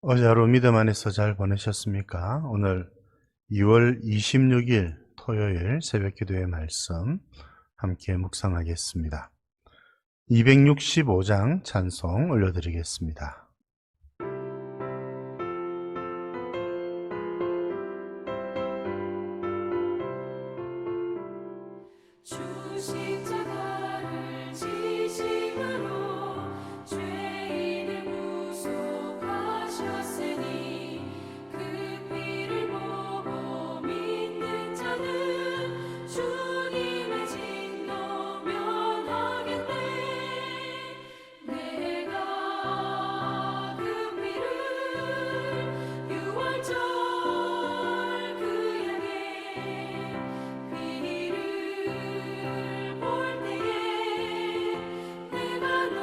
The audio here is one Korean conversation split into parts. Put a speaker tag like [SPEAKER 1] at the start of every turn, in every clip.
[SPEAKER 1] 어제 하루 믿음 안에서 잘 보내셨습니까? 오늘 2월 26일 토요일 새벽 기도의 말씀 함께 묵상하겠습니다. 265장 찬송 올려드리겠습니다.
[SPEAKER 2] 주 십자가를 지심으로 죄인을 구속하셨으니 그 피를 보고 믿는 자는 주님의 진노 면하겠네. 내가 그 피를 유월절 그 양의 피를 볼 때에 내가 널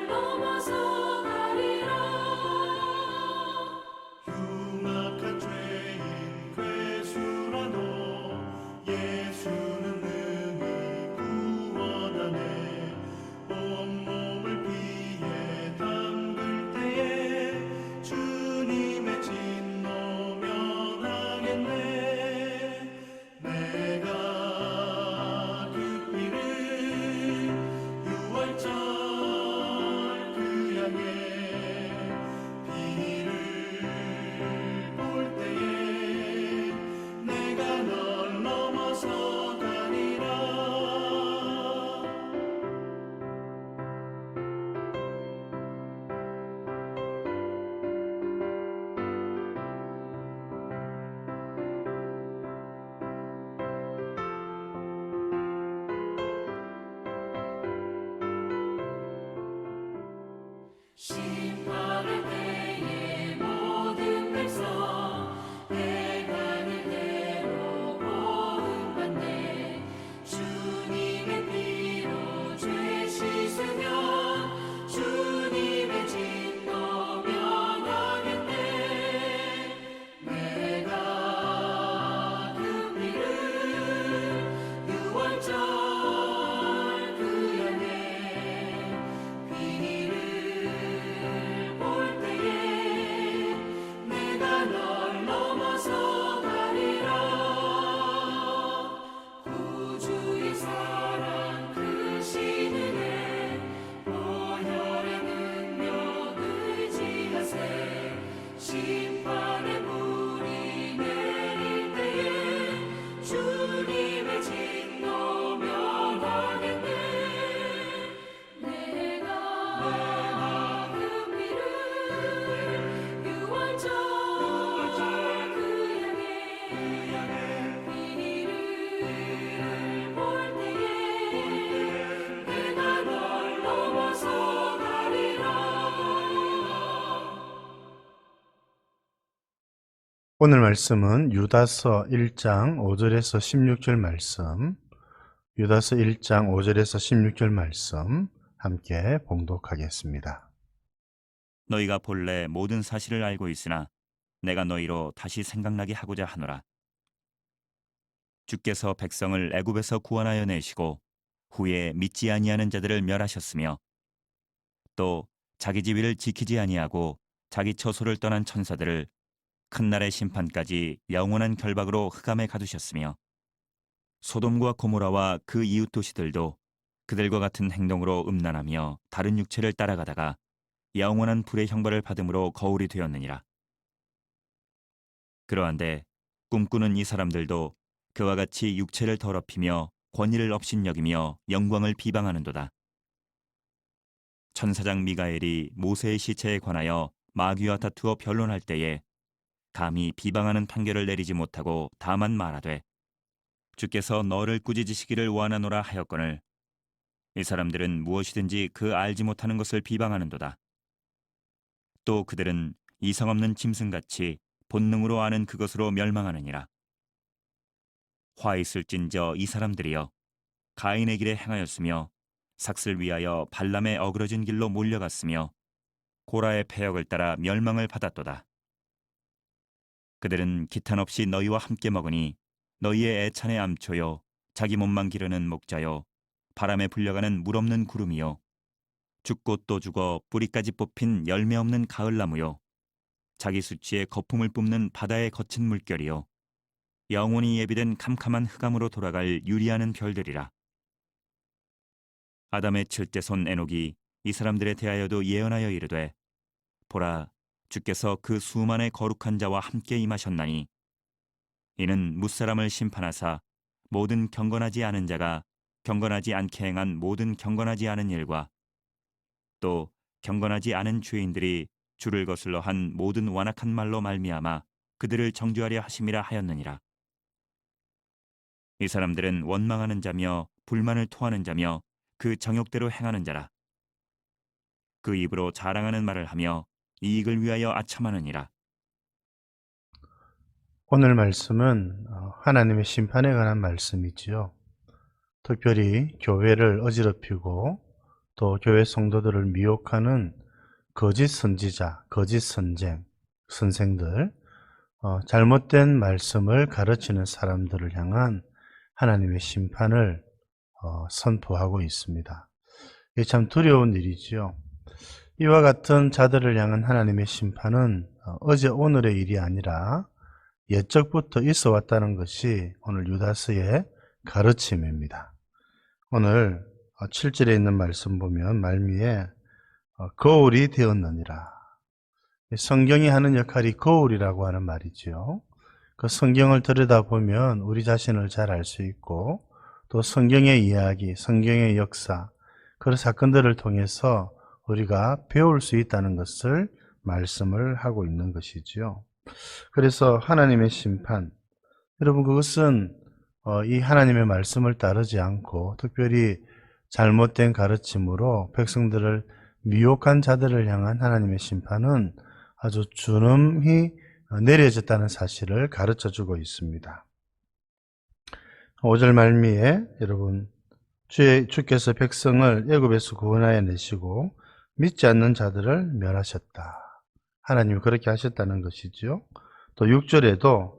[SPEAKER 2] 넘어서 가리라.
[SPEAKER 3] 흉악한 죄인 괴수라도 예수는 능히 구원하네. 온몸을 피에 담글 때에 주님의 진노 면하겠네. 내가 그 피를 유월절 그 양의 피를 볼 때에 내가 널 넘어서 가리라.
[SPEAKER 2] 심판의 때에 모든 백성 해가는 대로 고음받네. 주님의 피로 죄 씻으면 주님의 진노 면하겠네. 내가 그 피를 유월절 그 양의 피를 볼 때에 내가 널 넘어서 가리라. 구주의 사랑 크신 은혜 보혈의 능력 의지하세. 심판의 불이 내릴 때에 주님의 진노 면하겠네. 내가 그 피를 유월절 그 양의 피를 볼 때에 내가 널 넘어서 가리라.
[SPEAKER 1] 오늘 말씀은 유다서 1장 5절에서 16절 말씀, 유다서 1장 5절에서 16절 말씀 함께 봉독하겠습니다.
[SPEAKER 4] 너희가 본래 모든 사실을 알고 있으나 내가 너희로 다시 생각나게 하고자 하노라. 주께서 백성을 애굽에서 구원하여 내시고 후에 믿지 아니하는 자들을 멸하셨으며 또 자기 지위를 지키지 아니하고 자기 처소를 떠난 천사들을 큰 날의 심판까지 영원한 결박으로 흑암에 가두셨으며 소돔과 고모라와 그 이웃 도시들도 그들과 같은 행동으로 음란하며 다른 육체를 따라가다가 영원한 불의 형벌을 받음으로 거울이 되었느니라. 그러한데 꿈꾸는 이 사람들도 그와 같이 육체를 더럽히며 권위를 업신여기며 영광을 비방하는도다. 천사장 미가엘이 모세의 시체에 관하여 마귀와 다투어 변론할 때에 감히 비방하는 판결을 내리지 못하고 다만 말하되 주께서 너를 꾸짖으시기를 원하노라 하였거늘 이 사람들은 무엇이든지 그 알지 못하는 것을 비방하는도다. 또 그들은 이성 없는 짐승같이 본능으로 아는 그것으로 멸망하느니라. 화 있을진저 이 사람들이여 가인의 길에 행하였으며 삭슬 위하여 발람의 어그러진 길로 몰려갔으며 고라의 패역을 따라 멸망을 받았도다. 그들은 기탄 없이 너희와 함께 먹으니 너희의 애찬의 암초요 자기 몸만 기르는 목자요 바람에 불려가는 물 없는 구름이요 죽고 또 죽어 뿌리까지 뽑힌 열매 없는 가을나무요 자기 수치에 거품을 뿜는 바다의 거친 물결이요 영원히 예비된 캄캄한 흑암으로 돌아갈 유리하는 별들이라. 아담의 첫째손 에녹이 이 사람들에 대하여도 예언하여 이르되 보라 주께서 그 수만의 거룩한 자와 함께 임하셨나니 이는 무사람을 심판하사 모든 경건하지 않은 자가 경건하지 않게 행한 모든 경건하지 않은 일과 또 경건하지 않은 죄인들이 주를 거슬러 한 모든 완악한 말로 말미암아 그들을 정죄하려 하심이라 하였느니라. 이 사람들은 원망하는 자며 불만을 토하는 자며 그 정욕대로 행하는 자라. 그 입으로 자랑하는 말을 하며 이익을 위하여 아첨하느니라.
[SPEAKER 1] 오늘 말씀은 하나님의 심판에 관한 말씀이지요. 특별히 교회를 어지럽히고 또 교회 성도들을 미혹하는 거짓 선지자, 거짓 선생들, 잘못된 말씀을 가르치는 사람들을 향한 하나님의 심판을 선포하고 있습니다. 이게 참 두려운 일이지요. 이와 같은 자들을 향한 하나님의 심판은 어제 오늘의 일이 아니라 옛적부터 있어 왔다는 것이 오늘 유다서의 가르침입니다. 오늘 7절에 있는 말씀 보면 말미에 거울이 되었느니라. 성경이 하는 역할이 거울이라고 하는 말이지요. 그 성경을 들여다보면 우리 자신을 잘 알 수 있고 또 성경의 이야기, 성경의 역사, 그런 사건들을 통해서 우리가 배울 수 있다는 것을 말씀을 하고 있는 것이지요. 그래서 하나님의 심판, 여러분 그것은 이 하나님의 말씀을 따르지 않고 특별히 잘못된 가르침으로 백성들을 미혹한 자들을 향한 하나님의 심판은 아주 준엄히 내려졌다는 사실을 가르쳐주고 있습니다. 5절 말미에 여러분 주께서 백성을 애굽에서 구원하여 내시고 믿지 않는 자들을 멸하셨다. 하나님이 그렇게 하셨다는 것이죠. 또 6절에도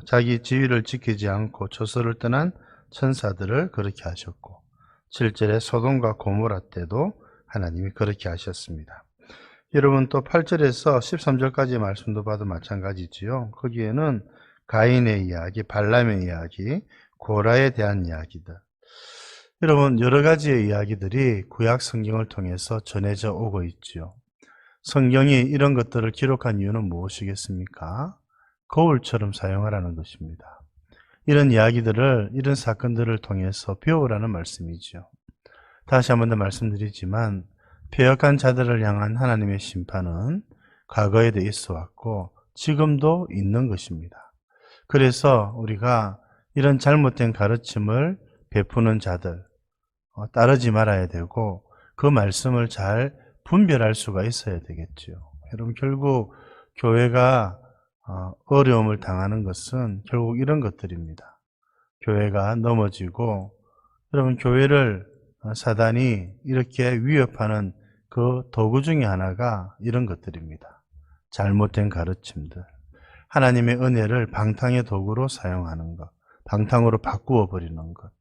[SPEAKER 1] 자기 지위를 지키지 않고 조서를 떠난 천사들을 그렇게 하셨고 7절에 소돔과 고모라 때도 하나님이 그렇게 하셨습니다. 여러분 또 8절에서 13절까지 말씀도 봐도 마찬가지지요. 거기에는 가인의 이야기, 발람의 이야기, 고라에 대한 이야기들. 여러분 여러 가지의 이야기들이 구약 성경을 통해서 전해져 오고 있지요. 성경이 이런 것들을 기록한 이유는 무엇이겠습니까? 거울처럼 사용하라는 것입니다. 이런 이야기들을, 이런 사건들을 통해서 배우라는 말씀이죠. 다시 한 번 더 말씀드리지만 패역한 자들을 향한 하나님의 심판은 과거에도 있어 왔고 지금도 있는 것입니다. 그래서 우리가 이런 잘못된 가르침을 베푸는 자들 따르지 말아야 되고 그 말씀을 잘 분별할 수가 있어야 되겠죠. 여러분 결국 교회가 어려움을 당하는 것은 결국 이런 것들입니다. 교회가 넘어지고 여러분 교회를 사단이 이렇게 위협하는 그 도구 중에 하나가 이런 것들입니다. 잘못된 가르침들, 하나님의 은혜를 방탕의 도구로 사용하는 것, 방탕으로 바꾸어 버리는 것.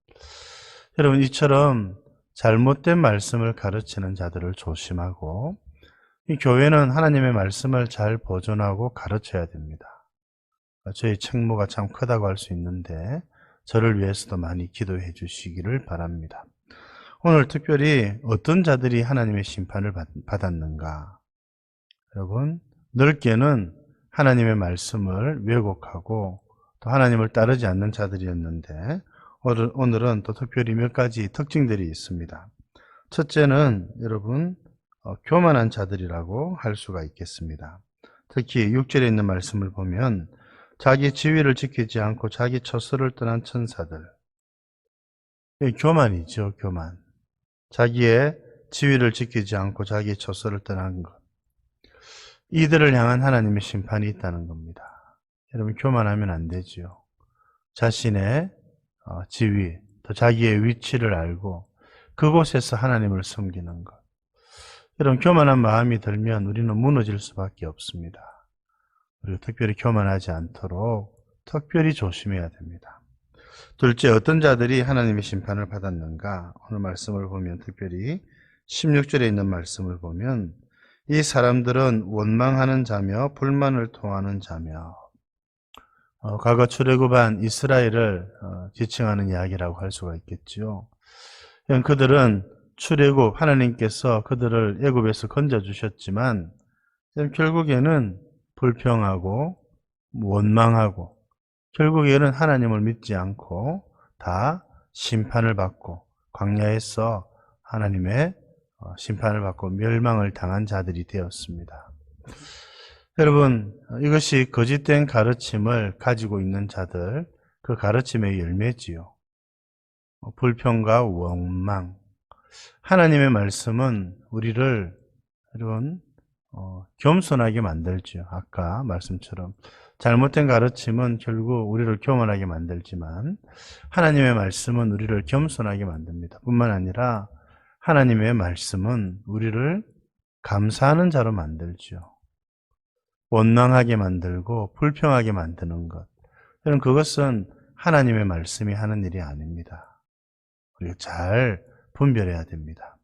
[SPEAKER 1] 여러분 이처럼 잘못된 말씀을 가르치는 자들을 조심하고 이 교회는 하나님의 말씀을 잘 보존하고 가르쳐야 됩니다. 저희 책무가 참 크다고 할 수 있는데 저를 위해서도 많이 기도해 주시기를 바랍니다. 오늘 특별히 어떤 자들이 하나님의 심판을 받았는가? 여러분 넓게는 하나님의 말씀을 왜곡하고 또 하나님을 따르지 않는 자들이었는데 오늘은 또 특별히 몇 가지 특징들이 있습니다. 첫째는 여러분 교만한 자들이라고 할 수가 있겠습니다. 특히 6절에 있는 말씀을 보면 자기 지위를 지키지 않고 자기 처소를 떠난 천사들. 교만이죠, 교만. 자기의 지위를 지키지 않고 자기 처소를 떠난 것. 이들을 향한 하나님의 심판이 있다는 겁니다. 여러분 교만하면 안 되지요. 자신의 지위, 또 자기의 위치를 알고 그곳에서 하나님을 섬기는 것. 여러분 교만한 마음이 들면 우리는 무너질 수밖에 없습니다. 그리고 특별히 교만하지 않도록 특별히 조심해야 됩니다. 둘째, 어떤 자들이 하나님의 심판을 받았는가? 오늘 말씀을 보면 특별히 16절에 있는 말씀을 보면 이 사람들은 원망하는 자며 불만을 토하는 자며 과거 출애굽한 이스라엘을 지칭하는 이야기라고 할 수가 있겠지요. 그들은 출애굽 하나님께서 그들을 애굽에서 건져주셨지만 결국에는 불평하고 원망하고 결국에는 하나님을 믿지 않고 다 심판을 받고 광야에서 하나님의 심판을 받고 멸망을 당한 자들이 되었습니다. 여러분, 이것이 거짓된 가르침을 가지고 있는 자들, 그 가르침의 열매지요. 불평과 원망. 하나님의 말씀은 우리를 여러분 겸손하게 만들지요. 아까 말씀처럼 잘못된 가르침은 결국 우리를 교만하게 만들지만 하나님의 말씀은 우리를 겸손하게 만듭니다. 뿐만 아니라 하나님의 말씀은 우리를 감사하는 자로 만들죠. 원망하게 만들고 불평하게 만드는 것. 여러분, 그것은 하나님의 말씀이 하는 일이 아닙니다. 우리가 잘 분별해야 됩니다.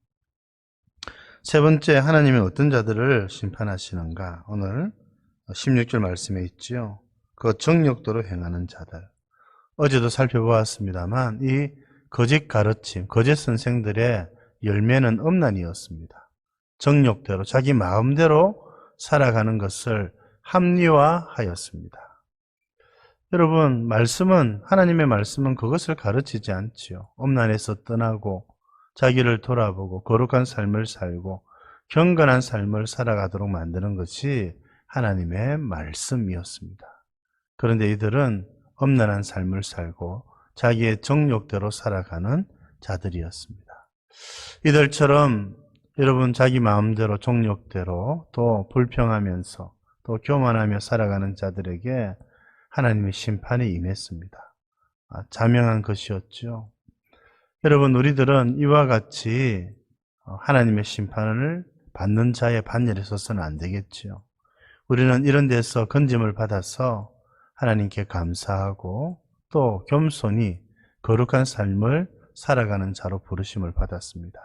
[SPEAKER 1] 세 번째, 하나님이 어떤 자들을 심판하시는가? 오늘 16절 말씀에 있지요. 그 정욕대로 행하는 자들. 어제도 살펴보았습니다만 이 거짓 가르침, 거짓 선생들의 열매는 엄난이었습니다. 정욕대로, 자기 마음대로 살아가는 것을 합리화하였습니다. 여러분, 말씀은, 하나님의 말씀은 그것을 가르치지 않지요. 엄난에서 떠나고 자기를 돌아보고 거룩한 삶을 살고 경건한 삶을 살아가도록 만드는 것이 하나님의 말씀이었습니다. 그런데 이들은 엄난한 삶을 살고 자기의 정욕대로 살아가는 자들이었습니다. 이들처럼 여러분 자기 마음대로 정욕대로 또 불평하면서 또 교만하며 살아가는 자들에게 하나님의 심판이 임했습니다. 자명한 것이었죠. 여러분, 우리들은 이와 같이 하나님의 심판을 받는 자의 반열에 서서는 안 되겠지요. 우리는 이런 데서 건짐을 받아서 하나님께 감사하고 또 겸손히 거룩한 삶을 살아가는 자로 부르심을 받았습니다.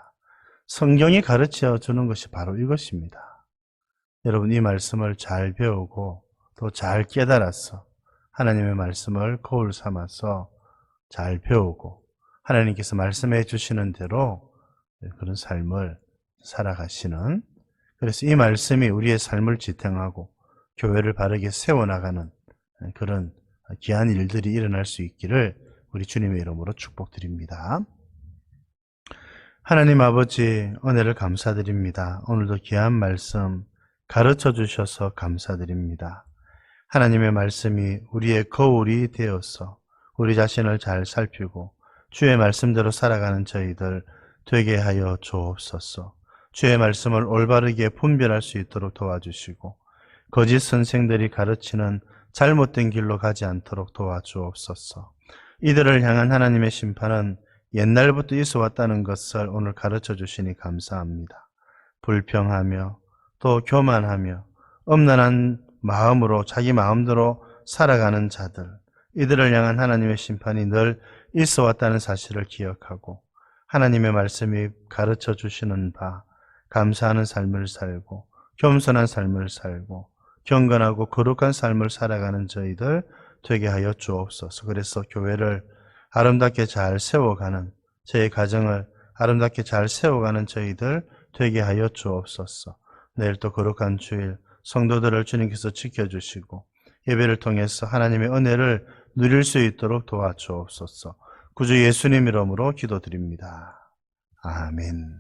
[SPEAKER 1] 성경이 가르쳐 주는 것이 바로 이것입니다. 여러분, 이 말씀을 잘 배우고 또 잘 깨달아서 하나님의 말씀을 거울 삼아서 잘 배우고 하나님께서 말씀해 주시는 대로 그런 삶을 살아가시는, 그래서 이 말씀이 우리의 삶을 지탱하고 교회를 바르게 세워나가는 그런 귀한 일들이 일어날 수 있기를 우리 주님의 이름으로 축복드립니다. 하나님 아버지, 은혜를 감사드립니다. 오늘도 귀한 말씀 가르쳐 주셔서 감사드립니다. 하나님의 말씀이 우리의 거울이 되어서 우리 자신을 잘 살피고 주의 말씀대로 살아가는 저희들 되게 하여 주옵소서. 주의 말씀을 올바르게 분별할 수 있도록 도와주시고 거짓 선생들이 가르치는 잘못된 길로 가지 않도록 도와주옵소서. 이들을 향한 하나님의 심판은 옛날부터 있어 왔다는 것을 오늘 가르쳐 주시니 감사합니다. 불평하며 또 교만하며 엄난한 마음으로 자기 마음대로 살아가는 자들, 이들을 향한 하나님의 심판이 늘 있어 왔다는 사실을 기억하고 하나님의 말씀이 가르쳐 주시는 바 감사하는 삶을 살고 겸손한 삶을 살고 경건하고 거룩한 삶을 살아가는 저희들 되게 하여 주옵소서. 그래서 교회를 아름답게 잘 세워가는, 저희 가정을 아름답게 잘 세워가는 저희들 되게 하여 주옵소서. 내일 또 거룩한 주일 성도들을 주님께서 지켜주시고 예배를 통해서 하나님의 은혜를 누릴 수 있도록 도와주옵소서. 구주 예수님 이름으로 기도드립니다. 아멘.